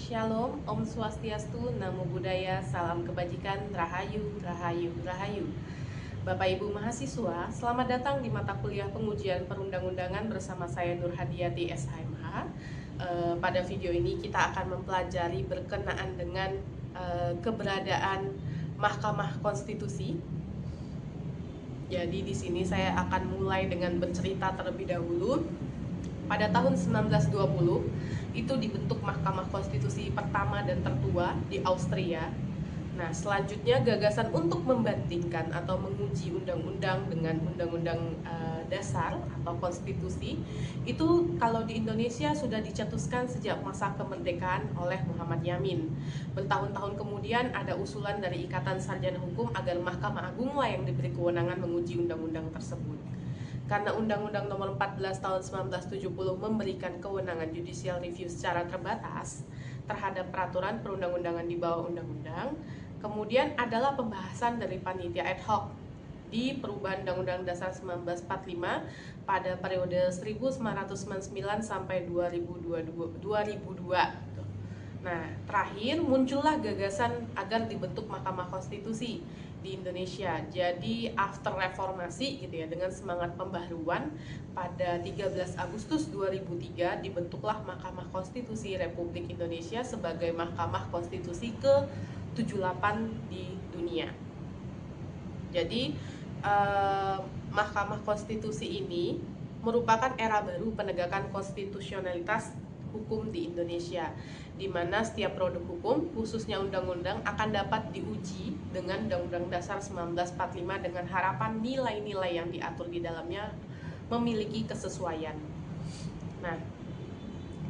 Shalom, Om Swastiastu, Namo Buddhaya, Salam Kebajikan, Rahayu, Rahayu, Rahayu. Bapak Ibu mahasiswa, selamat datang di mata kuliah pengujian perundang-undangan bersama saya Nur Hadiati SHMH. Pada video ini kita akan mempelajari berkenaan dengan keberadaan Mahkamah Konstitusi. Jadi di sini saya akan mulai dengan bercerita terlebih dahulu. Pada tahun 1920 itu dibentuk Mahkamah Konstitusi pertama dan tertua di Austria. Nah, selanjutnya gagasan untuk membandingkan atau menguji undang-undang dengan undang-undang dasar atau konstitusi itu kalau di Indonesia sudah dicetuskan sejak masa kemerdekaan oleh Muhammad Yamin. Bertahun-tahun kemudian ada usulan dari Ikatan Sarjana Hukum agar Mahkamah Agunglah yang diberi kewenangan menguji undang-undang tersebut. Karena Undang-Undang Nomor 14 Tahun 1970 memberikan kewenangan judicial review secara terbatas terhadap peraturan perundang-undangan di bawah undang-undang, kemudian adalah pembahasan dari panitia ad hoc di perubahan Undang-Undang Dasar 1945 pada periode 1999 sampai 2002. Nah, terakhir muncullah gagasan agar dibentuk Mahkamah Konstitusi di Indonesia. Jadi after reformasi gitu ya, dengan semangat pembaharuan, pada 13 Agustus 2003 dibentuklah Mahkamah Konstitusi Republik Indonesia sebagai Mahkamah Konstitusi ke-78 di dunia. Jadi Mahkamah Konstitusi ini merupakan era baru penegakan konstitusionalitas hukum di Indonesia, di mana setiap produk hukum, khususnya undang-undang, akan dapat diuji dengan Undang-Undang Dasar 1945 dengan harapan nilai-nilai yang diatur di dalamnya memiliki kesesuaian. Nah,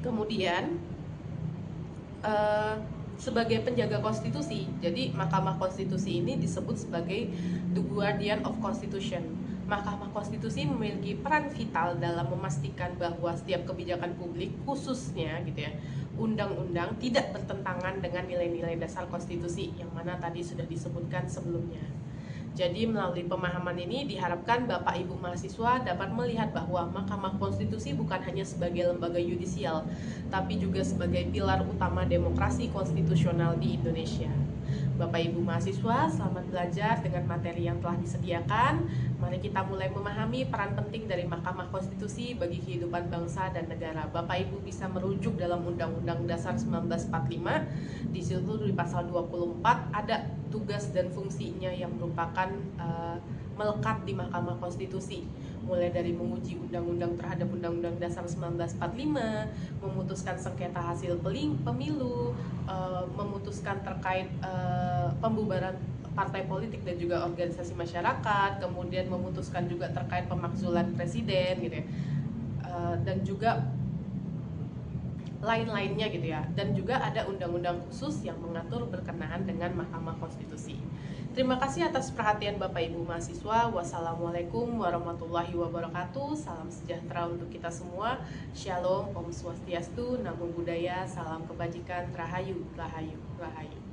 kemudian sebagai penjaga konstitusi, jadi Mahkamah Konstitusi ini disebut sebagai the guardian of constitution. Mahkamah Konstitusi memiliki peran vital dalam memastikan bahwa setiap kebijakan publik, khususnya gitu ya, undang-undang, tidak bertentangan dengan nilai-nilai dasar konstitusi yang mana tadi sudah disebutkan sebelumnya. Jadi melalui pemahaman ini diharapkan Bapak Ibu mahasiswa dapat melihat bahwa Mahkamah Konstitusi bukan hanya sebagai lembaga yudisial, tapi juga sebagai pilar utama demokrasi konstitusional di Indonesia. Bapak Ibu mahasiswa, selamat belajar dengan materi yang telah disediakan. Mari kita mulai memahami peran penting dari Mahkamah Konstitusi bagi kehidupan bangsa dan negara. Bapak Ibu bisa merujuk dalam Undang-Undang Dasar 1945. Di situ di pasal 24 ada tugas dan fungsinya yang merupakan melekat di Mahkamah Konstitusi, mulai dari menguji undang-undang terhadap Undang-Undang Dasar 1945, memutuskan sengketa hasil pemilu, memutuskan terkait pembubaran partai politik dan juga organisasi masyarakat, kemudian memutuskan juga terkait pemakzulan presiden gitu ya, dan juga lain-lainnya gitu ya. Dan juga ada undang-undang khusus yang mengatur berkenaan dengan Mahkamah Konstitusi. Terima kasih atas perhatian Bapak Ibu mahasiswa. Wassalamualaikum warahmatullahi wabarakatuh. Salam sejahtera untuk kita semua. Shalom, Om Swastiastu, Namo Buddhaya, Salam Kebajikan, Rahayu, Rahayu, Rahayu.